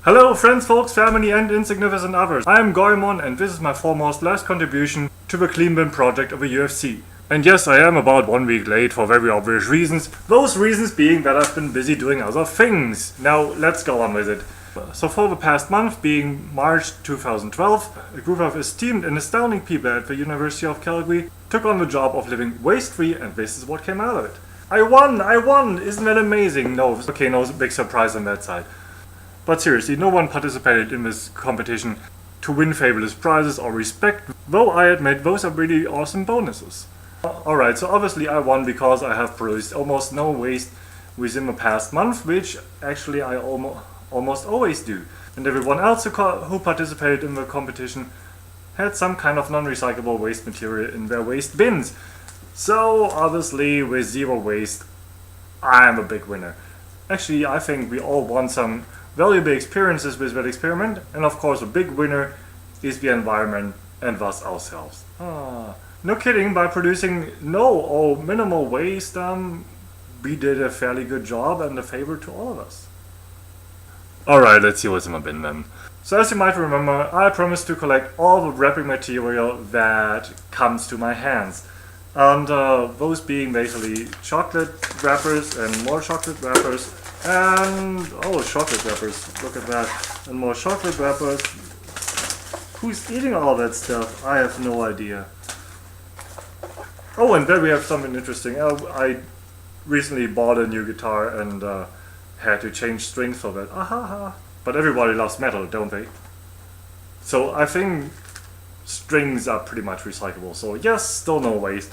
Hello friends, folks, family and insignificant others. I am Goemon and this is my foremost last contribution to the clean bin project of the UofC. And yes, I am about 1 week late for very obvious reasons. Those reasons being that I've been busy doing other things. Now let's go on with it. So for the past month, being March 2012, a group of esteemed and astounding people at the University of Calgary took on the job of living waste-free, and this is what came out of it. I won! Isn't that amazing? No, okay, no big surprise on that side. But seriously, no one participated in this competition to win fabulous prizes or respect, though I admit those are really awesome bonuses. Alright, so obviously I won because I have produced almost no waste within the past month, which actually I almost always do. And everyone else who participated in the competition had some kind of non-recyclable waste material in their waste bins. So obviously with zero waste, I am a big winner. Actually, I think we all won some valuable experiences with that experiment, and of course a big winner is the environment and thus ourselves. No kidding, by producing no or minimal waste, we did a fairly good job and a favor to all of us. Alright, let's see what's in my bin then. So as you might remember, I promised to collect all the wrapping material that comes to my hands. And those being basically chocolate wrappers and more chocolate wrappers. And chocolate wrappers, look at that, and more chocolate wrappers. Who's eating all that stuff? I have no idea. Oh, and then we have something interesting. I recently bought a new guitar and had to change strings for that. But everybody loves metal, don't they? So I think strings are pretty much recyclable, so yes, still no waste.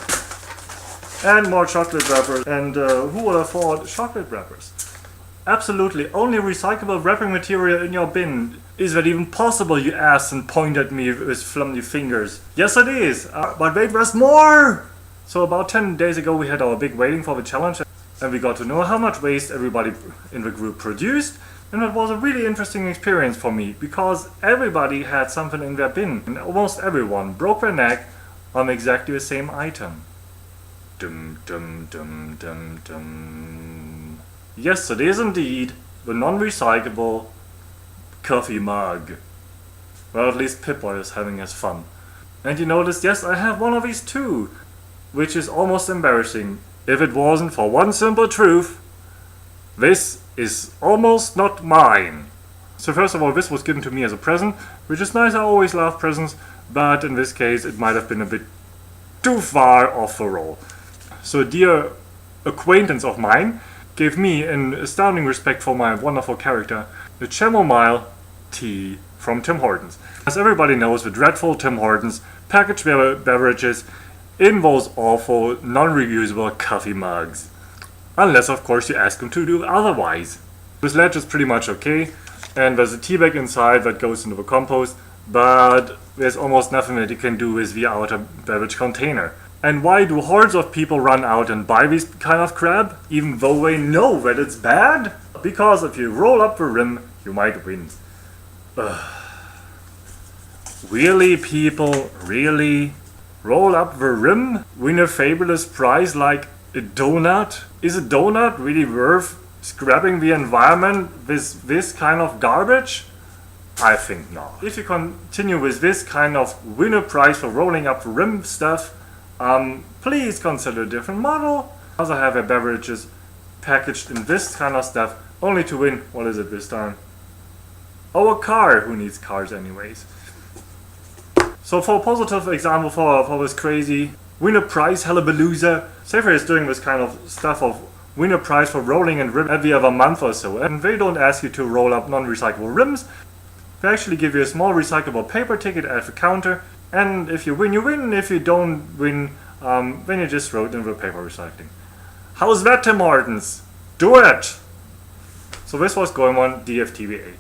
And more chocolate wrappers, and who would have thought chocolate wrappers? Absolutely, only recyclable wrapping material in your bin. Is that even possible, you asked and pointed at me with flummy fingers. Yes it is, but wait, there's more! So about 10 days ago we had our big waiting for the challenge, and we got to know how much waste everybody in the group produced, and it was a really interesting experience for me, because everybody had something in their bin, and almost everyone broke their neck on exactly the same item. Dum dum dum dum dum. Yes, it is indeed the non-recyclable coffee mug. Well, at least Pip-Boy is having his fun. And you noticed, yes, I have one of these too, which is almost embarrassing. If it wasn't for one simple truth, this is almost not mine. So first of all, this was given to me as a present, which is nice. I always love presents, but in this case it might have been a bit too far off the roll. So a dear acquaintance of mine gave me an astounding respect for my wonderful character, the chamomile tea from Tim Hortons. As everybody knows, the dreadful Tim Hortons package their beverages in those awful non-reusable coffee mugs. Unless of course you ask them to do otherwise. This ledge is pretty much okay, and there's a tea bag inside that goes into the compost, but there's almost nothing that you can do with the outer beverage container. And why do hordes of people run out and buy this kind of crap, even though they know that it's bad? Because if you roll up the rim, you might win. Really, people? Really? Roll up the rim? Win a fabulous prize like a donut? Is a donut really worth scrapping the environment with this kind of garbage? I think not. If you continue with this kind of winner prize for rolling up the rim stuff, please consider a different model. Also have your beverages packaged in this kind of stuff, only to win, what is it this time? Oh, a car! Who needs cars anyways? So for a positive example for this crazy winner prize hullabalooza, Safer is doing this kind of stuff of winner prize for rolling and rim every other month or so, and they don't ask you to roll up non-recyclable rims. They actually give you a small recyclable paper ticket at the counter, and if you win, you win. If you don't win, then you just throw it in the paper recycling. How's that, Tim Hortons? Do it! So this was Goemon DFTBA.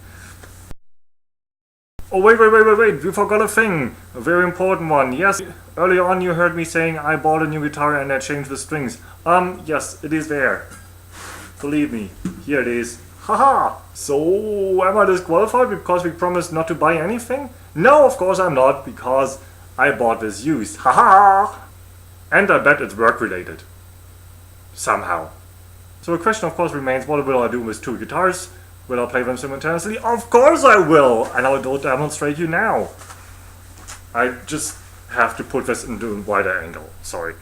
Oh wait, we forgot a thing. A very important one. Yes, earlier on you heard me saying I bought a new guitar and I changed the strings. Yes, it is there. Believe me, here it is. Haha! So, am I disqualified because we promised not to buy anything? No, of course I'm not, because I bought this used. Haha! And I bet it's work related. Somehow. So the question of course remains, what will I do with two guitars? Will I play them simultaneously? Of course I will! And I will demonstrate you now. I just have to put this into a wider angle. Sorry.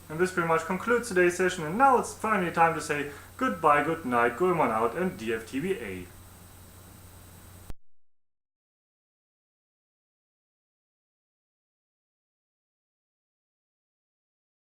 And this pretty much concludes today's session, and now it's finally time to say goodbye, good night, Goemon out, and DFTBA.